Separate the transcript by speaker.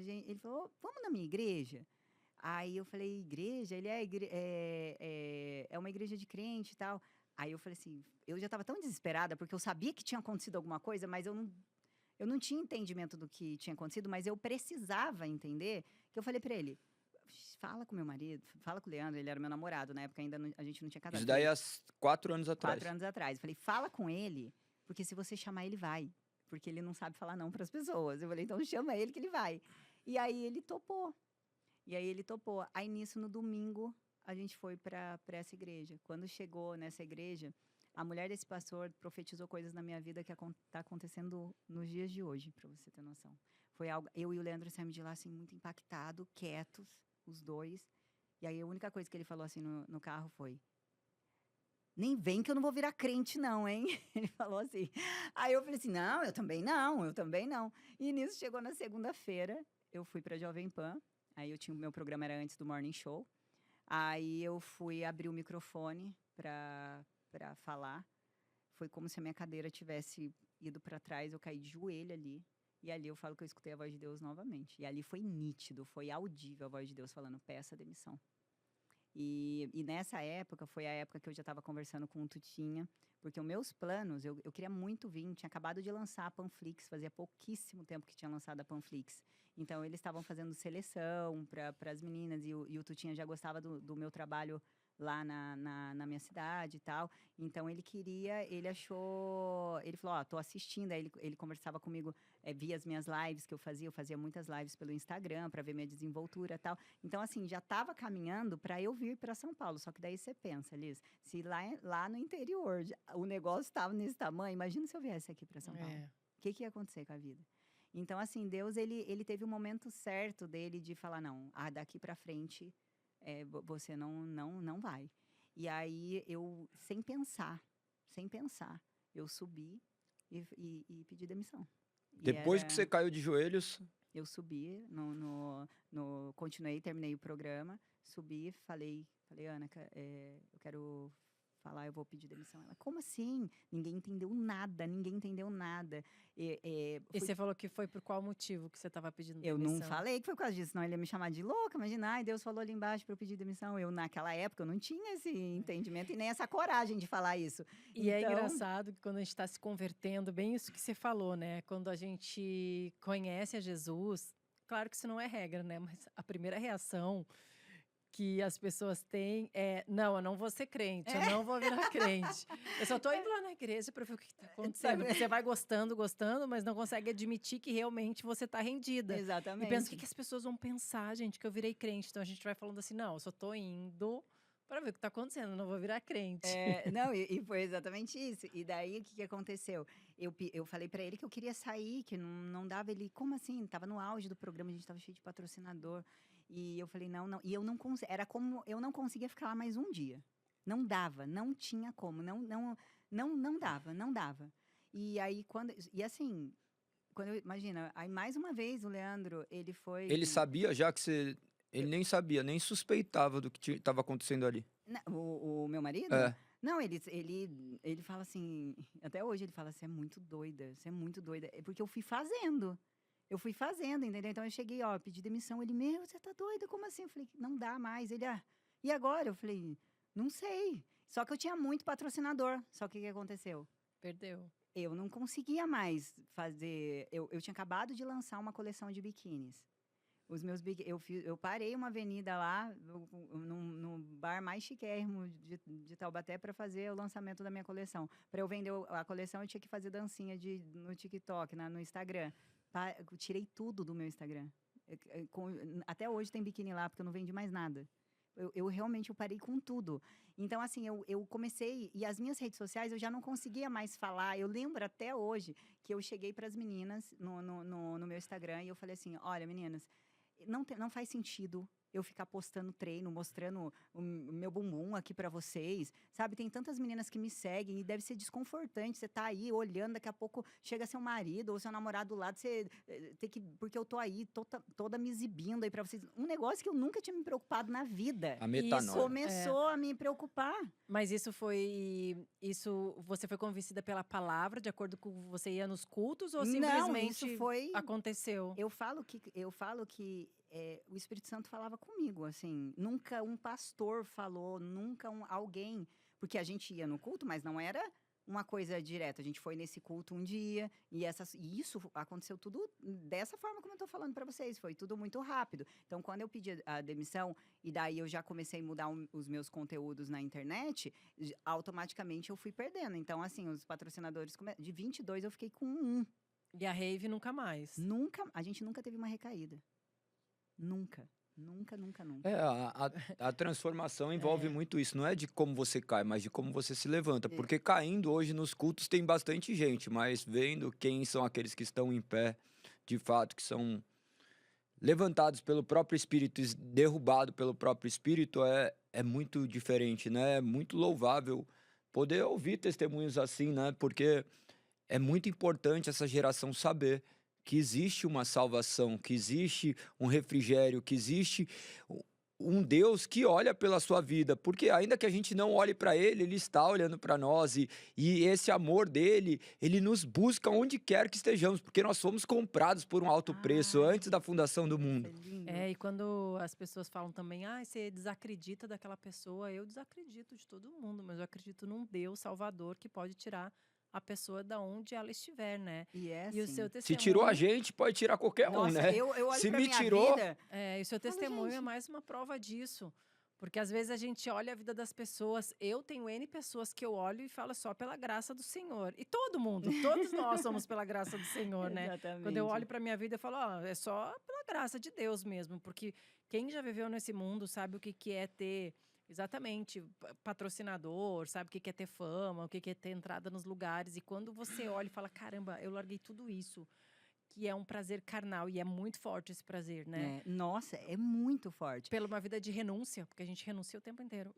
Speaker 1: ele falou, vamos na minha igreja? Aí eu falei, igreja? Ele é uma igreja de crente e tal. Aí eu falei assim, eu já estava tão desesperada, porque eu sabia que tinha acontecido alguma coisa, mas eu não tinha entendimento do que tinha acontecido, mas eu precisava entender, que eu falei para ele, fala com meu marido, fala com o Leandro, ele era meu namorado, na época ainda a gente não tinha casado.
Speaker 2: Isso daí há 4 anos
Speaker 1: 4
Speaker 2: atrás.
Speaker 1: anos atrás. Eu falei, fala com ele, porque se você chamar ele vai, porque ele não sabe falar não para as pessoas. Eu falei, então chama ele que ele vai. E aí ele topou. Aí nisso, no domingo, a gente foi para essa igreja. Quando chegou nessa igreja, a mulher desse pastor profetizou coisas na minha vida que está acontecendo nos dias de hoje, para você ter noção. Foi algo. Eu e o Leandro saímos de lá assim muito impactados, quietos, os dois. E aí a única coisa que ele falou assim no carro foi: nem vem que eu não vou virar crente, não, hein? Ele falou assim. Aí eu falei assim: não, eu também não, eu também não. E nisso chegou na segunda-feira, eu fui para Jovem Pan. Aí eu tinha o meu programa era antes do Morning Show. Aí eu fui abrir o microfone para falar. Foi como se a minha cadeira tivesse ido para trás, eu caí de joelho ali. E ali eu falo que eu escutei a voz de Deus novamente. E ali foi nítido, foi audível a voz de Deus falando: peça demissão. E nessa época, foi a época que eu já estava conversando com o Tutinha, porque os meus planos, eu queria muito vir, tinha acabado de lançar a Panflix, fazia pouquíssimo tempo que tinha lançado a Panflix. Então, eles estavam fazendo seleção para as meninas, e o Tutinha já gostava do meu trabalho lá na minha cidade e tal. Então, ele achou, ele falou, tô assistindo, aí ele conversava comigo, via as minhas lives que eu fazia muitas lives pelo Instagram, para ver minha desenvoltura e tal. Então, assim, já estava caminhando para eu vir para São Paulo. Só que daí você pensa, Liz, se lá no interior o negócio estava nesse tamanho, imagina se eu viesse aqui para São Paulo. O que ia acontecer com a vida? Então, assim, Deus, ele teve o momento certo dele de falar, não, daqui para frente você não vai. E aí, eu, sem pensar, eu subi e pedi demissão.
Speaker 2: Depois que você caiu de joelhos,
Speaker 1: eu subi, continuei, terminei o programa, subi, falei, Ana, eu quero falar, eu vou pedir demissão. Ela, como assim? Ninguém entendeu nada.
Speaker 3: E você falou que foi por qual motivo que você estava pedindo demissão?
Speaker 1: Eu não falei que foi por causa disso, senão ele ia me chamar de louca, imagina, ai, Deus falou ali embaixo para eu pedir demissão. Eu, naquela época, eu não tinha esse entendimento e nem essa coragem de falar isso.
Speaker 3: E é engraçado que quando a gente está se convertendo, bem isso que você falou, né? Quando a gente conhece a Jesus, claro que isso não é regra, né? Mas a primeira reação que as pessoas têm não, eu não vou ser crente, eu não vou virar crente. Eu só tô indo lá na igreja para ver o que está acontecendo. Porque você vai gostando, mas não consegue admitir que realmente você tá rendida.
Speaker 1: Exatamente.
Speaker 3: E pensa, o que as pessoas vão pensar, gente, que eu virei crente? Então a gente vai falando assim, não, eu só tô indo para ver o que está acontecendo, eu não vou virar crente.
Speaker 1: Não, e foi exatamente isso. E daí, o que aconteceu? Eu falei para ele que eu queria sair, que não dava. Ele, como assim? Tava no auge do programa, a gente tava cheio de patrocinador. E eu falei, não. E eu não conseguia, era como eu não conseguia ficar lá mais um dia. Não dava, não tinha como, não dava. E aí, imagina, aí mais uma vez o Leandro, ele foi...
Speaker 2: Ele sabia já que você... Ele nem sabia, nem suspeitava do que estava acontecendo ali.
Speaker 1: O meu marido?
Speaker 2: É.
Speaker 1: Não, ele fala assim, até hoje ele fala, você é muito doida. É porque eu fui fazendo, entendeu? Então eu cheguei, pedi demissão, ele, você tá doida, como assim? Eu falei, não dá mais. Ele, e agora? Eu falei, não sei. Só que eu tinha muito patrocinador, só que o que aconteceu?
Speaker 3: Perdeu.
Speaker 1: Eu não conseguia mais fazer, eu tinha acabado de lançar uma coleção de biquínis. Eu parei uma avenida lá, no bar mais chiquérrimo de Taubaté, para fazer o lançamento da minha coleção. Para eu vender a coleção, eu tinha que fazer dancinha no TikTok, no Instagram. Eu tirei tudo do meu Instagram. Até hoje tem biquíni lá, porque eu não vendi mais nada. Eu realmente parei com tudo. Então, assim, eu comecei... E as minhas redes sociais, eu já não conseguia mais falar. Eu lembro até hoje que eu cheguei para as meninas no meu Instagram e eu falei assim, olha, meninas... Não faz sentido eu ficar postando treino, mostrando o meu bumbum aqui pra vocês, sabe? Tem tantas meninas que me seguem e deve ser desconfortante. Você tá aí olhando, daqui a pouco chega seu marido ou seu namorado do lado, você tem que, porque eu tô aí toda me exibindo aí pra vocês. Um negócio que eu nunca tinha me preocupado na vida.
Speaker 2: A metanoia.
Speaker 1: Começou a me preocupar.
Speaker 3: Mas você foi convencida pela palavra, de acordo com você ia nos cultos, ou
Speaker 1: Não,
Speaker 3: simplesmente
Speaker 1: isso foi.
Speaker 3: aconteceu?
Speaker 1: Eu falo que o Espírito Santo falava comigo, assim. Nunca um pastor falou, nunca alguém. Porque a gente ia no culto, mas não era uma coisa direta. A gente foi nesse culto um dia e isso aconteceu tudo dessa forma como eu tô falando para vocês. Foi tudo muito rápido. Então, quando eu pedi a demissão e daí eu já comecei a mudar os meus conteúdos na internet, automaticamente eu fui perdendo. Então, assim, os patrocinadores de 22 eu fiquei com um.
Speaker 3: E a rave nunca mais.
Speaker 1: A gente nunca teve uma recaída. Nunca. Nunca.
Speaker 2: A transformação envolve muito isso. Não é de como você cai, mas de como você se levanta. Porque caindo hoje nos cultos tem bastante gente, mas vendo quem são aqueles que estão em pé, de fato, que são levantados pelo próprio Espírito, derrubados pelo próprio Espírito, é muito diferente, né? É muito louvável poder ouvir testemunhos assim, né? Porque é muito importante essa geração saber que existe uma salvação, que existe um refrigério, que existe um Deus que olha pela sua vida, porque ainda que a gente não olhe para Ele, Ele está olhando para nós, e esse amor dele, Ele nos busca onde quer que estejamos, porque nós fomos comprados por um alto preço antes da fundação do mundo.
Speaker 3: E quando as pessoas falam também, você desacredita daquela pessoa, eu desacredito de todo mundo, mas eu acredito num Deus salvador que pode tirar a pessoa da onde ela estiver, né?
Speaker 1: E
Speaker 3: o seu testemunho...
Speaker 2: Se tirou a gente, pode tirar qualquer um, né?
Speaker 1: Eu olho
Speaker 2: Se
Speaker 1: pra
Speaker 2: me
Speaker 1: minha
Speaker 2: tirou...
Speaker 1: vida...
Speaker 3: E o seu testemunho é mais uma prova disso. Porque às vezes a gente olha a vida das pessoas. Eu tenho N pessoas que eu olho e falo só pela graça do Senhor. E todo mundo, todos nós somos pela graça do Senhor, né?
Speaker 1: Exatamente.
Speaker 3: Quando eu olho pra minha vida, eu falo, é só pela graça de Deus mesmo. Porque quem já viveu nesse mundo sabe o que é ter... Exatamente, patrocinador, sabe o que é ter fama, o que é ter entrada nos lugares. E quando você olha e fala, caramba, eu larguei tudo isso, que é um prazer carnal, e é muito forte esse prazer, né?
Speaker 1: Nossa, é muito forte.
Speaker 3: Pela uma vida de renúncia, porque a gente renuncia o tempo inteiro.